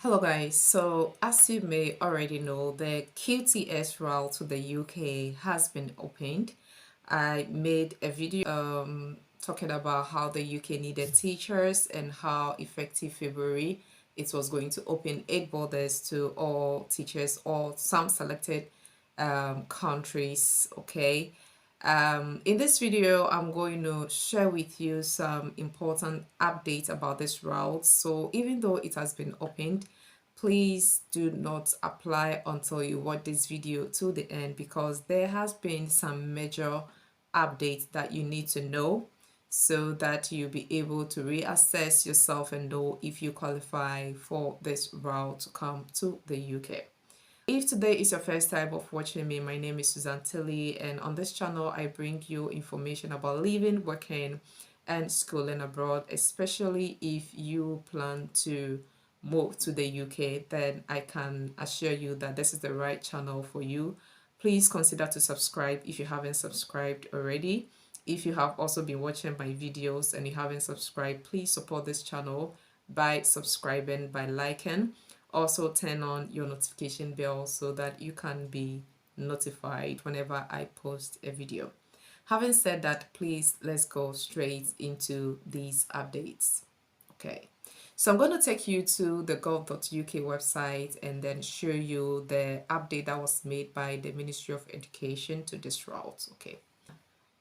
Hello guys, so as you may already know, the QTS route to the UK has been opened. I made a video talking about how the UK needed teachers and how effective February it was going to open 8 borders to all teachers or some selected countries. Okay, in this video, I'm going to share with you some important updates about this route. So even though it has been opened, please do not apply until you watch this video to the end, because there has been some major updates that you need to know so that you'll be able to reassess yourself and know if you qualify for this route to come to the UK. If today is your first time of watching me, my name is Susan Tilly, and on this channel I bring you information about living, working and schooling abroad. Especially if you plan to move to the UK, then I can assure you that this is the right channel for you. Please consider to subscribe if you haven't subscribed already. If you have also been watching my videos and you haven't subscribed, please support this channel by subscribing, by liking. Also turn on your notification bell so that you can be notified whenever I post a video. Having said that, please let's go straight into these updates. Okay, so I'm going to take you to the gov.uk website and then show you the update that was made by the Ministry of Education to this route. Okay,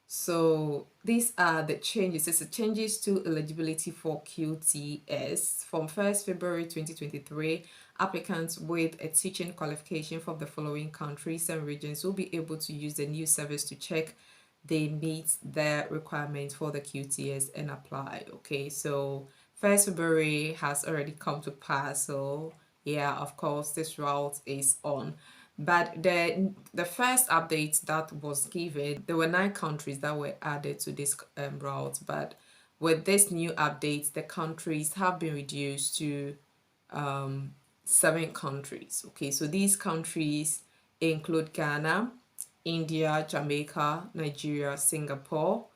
so these are the changes. It's the changes to eligibility for QTS. From 1st February 2023, applicants with a teaching qualification from the following countries and regions will be able to use the new service to check they meet the requirements for the QTS and apply. Okay, so 1st February has already come to pass, so yeah, of course this route is on. But the first update that was given, there were 9 countries that were added to this route. But with this new update, the countries have been reduced to 7 countries. Okay, so these countries include Ghana, India, Jamaica, Nigeria, Singapore,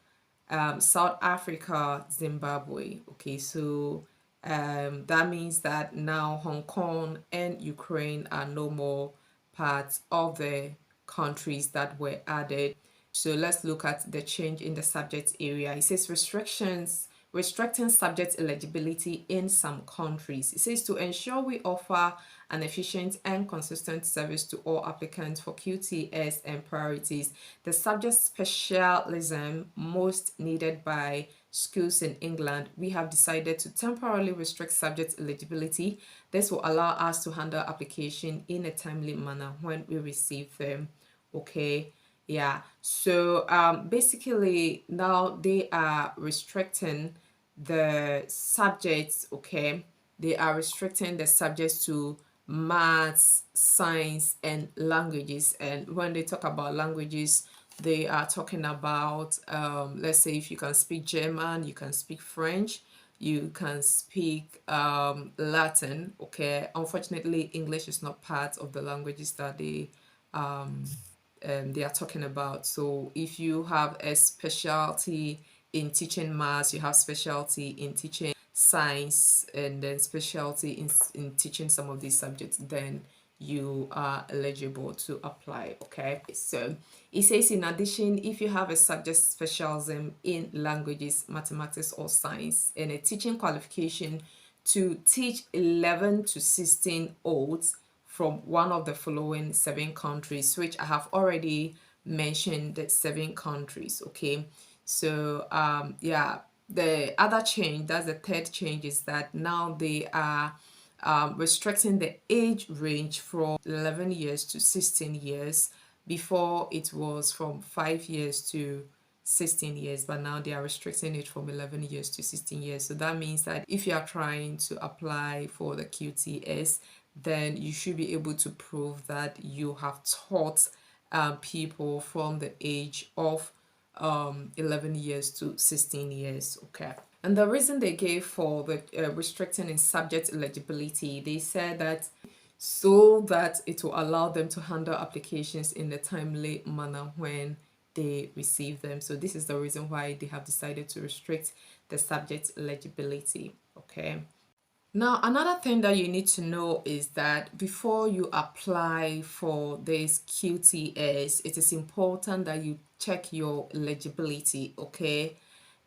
South Africa, Zimbabwe. Okay, so that means that now Hong Kong and Ukraine are no more part of the countries that were added. So let's look at the change in the subject area. It says restricting subject eligibility in some countries. It says to ensure we offer an efficient and consistent service to all applicants for QTS and priorities, the subject specialism most needed by schools in England, we have decided to temporarily restrict subject eligibility. This will allow us to handle application in a timely manner when we receive them. Okay, yeah, so basically now they are restricting the subjects. Okay, they are restricting the subjects to maths, science and languages. And when they talk about languages, they are talking about let's say if you can speak German, you can speak French, you can speak Latin. Okay, unfortunately English is not part of the languages that they are talking about. So if you have a specialty in teaching maths, you have specialty in teaching science, and then specialty in teaching some of these subjects, then you are eligible to apply. Okay, so it says in addition, if you have a subject specialism in languages, mathematics or science and a teaching qualification to teach 11 to 16 olds from one of the following 7 countries, which I have already mentioned, the 7 countries. Okay, so yeah, the other change, that's the third change, is that now they are restricting the age range from 11 years to 16 years. Before it was from 5 years to 16 years, but now they are restricting it from 11 years to 16 years. So that means that if you are trying to apply for the QTS, then you should be able to prove that you have taught people from the age of 11 years to 16 years. Okay, and the reason they gave for the restricting in subject eligibility, they said that so that it will allow them to handle applications in a timely manner when they receive them. So this is the reason why they have decided to restrict the subject eligibility. Okay, Now, another thing that you need to know is that before you apply for this QTS, it is important that you check your eligibility, okay?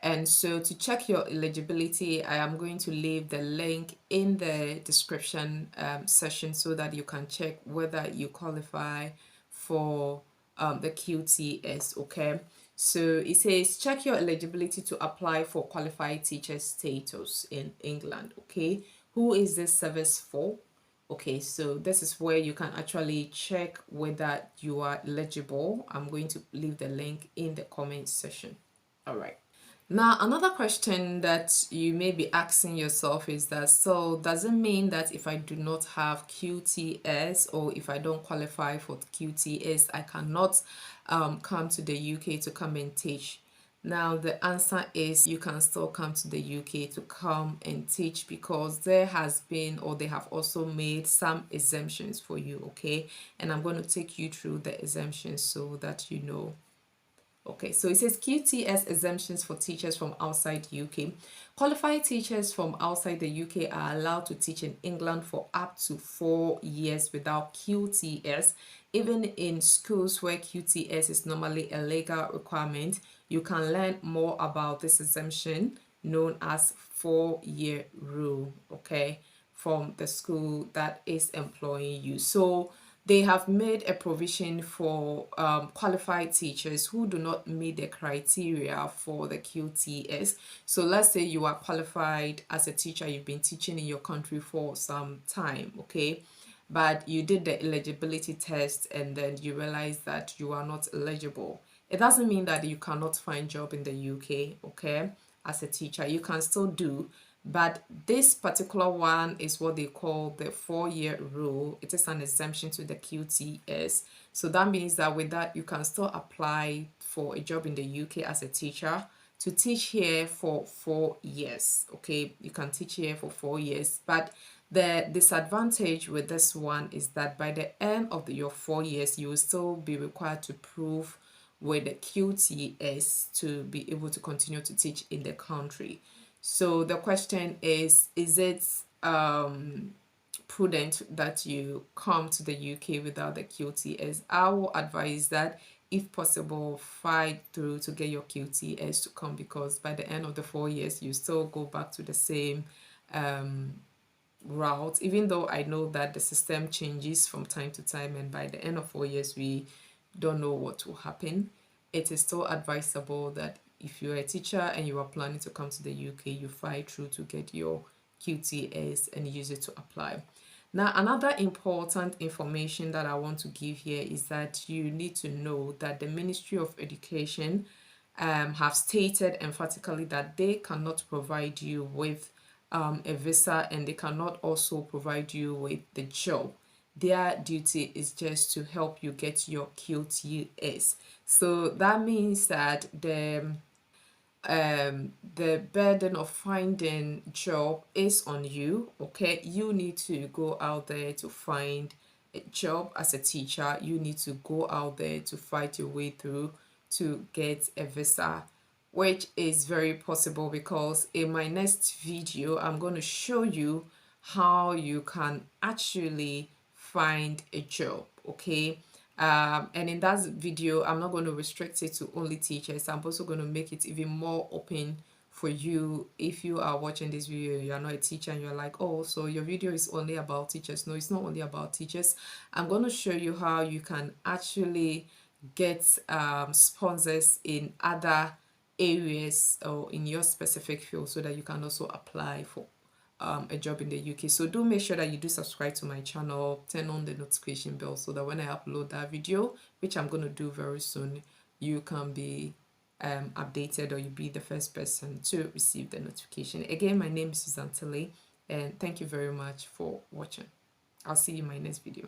And so to check your eligibility, I am going to leave the link in the description section so that you can check whether you qualify for the QTS, okay? So it says check your eligibility to apply for qualified teacher status in England, okay? Who is this service for? Okay, so this is where you can actually check whether you are eligible. I'm going to leave the link in the comment section. All right. Now, another question that you may be asking yourself is that, so does it mean that if I do not have QTS or if I don't qualify for QTS, I cannot come to the UK to come and teach? Now, the answer is you can still come to the UK to come and teach because there has been, or they have also made some exemptions for you, okay? And I'm going to take you through the exemptions so that you know. Okay, so it says QTS exemptions for teachers from outside UK. Qualified teachers from outside the UK are allowed to teach in England for up to 4 years without QTS. Even in schools where QTS is normally a legal requirement, you can learn more about this exemption known as 4-year rule, okay, from the school that is employing you. So they have made a provision for qualified teachers who do not meet the criteria for the QTS. So let's say you are qualified as a teacher, you've been teaching in your country for some time, okay? But you did the eligibility test and then you realize that you are not eligible. It doesn't mean that you cannot find job in the UK, okay? As a teacher, you can still do, but this particular one is what they call the 4-year rule. It is an exemption to the QTS. So that means that with that, you can still apply for a job in the UK as a teacher to teach here for 4 years. Okay, you can teach here for 4 years, but the disadvantage with this one is that by the end of your 4 years, you will still be required to prove with the QTS to be able to continue to teach in the country. So the question is it prudent that you come to the UK without the QTS? I will advise that if possible, fight through to get your QTS to come, because by the end of the 4 years, you still go back to the same route, even though I know that the system changes from time to time and by the end of 4 years we don't know what will happen. It is still advisable that if you're a teacher and you are planning to come to the UK, you fight through to get your QTS and use it to apply. Now, another important information that I want to give here is that you need to know that the Ministry of Education have stated emphatically that they cannot provide you with a visa and they cannot also provide you with the job. Their duty is just to help you get your QTS. So that means that the burden of finding job is on you, okay? You need to go out there to find a job as a teacher. You need to go out there to fight your way through to get a visa, which is very possible because in my next video I'm going to show you how you can actually find a job, okay? And in that video I'm not going to restrict it to only teachers. I'm also going to make it even more open for you. If you are watching this video, you're not a teacher and you're like, oh, so your video is only about teachers. No, it's not only about teachers. I'm going to show you how you can actually get sponsors in other areas or in your specific field so that you can also apply for a job in the UK. So do make sure that you do subscribe to my channel, turn on the notification bell so that when I upload that video, which I'm going to do very soon, you can be updated or you'll be the first person to receive the notification. Again, my name is Susan Tilly and thank you very much for watching. I'll see you in my next video.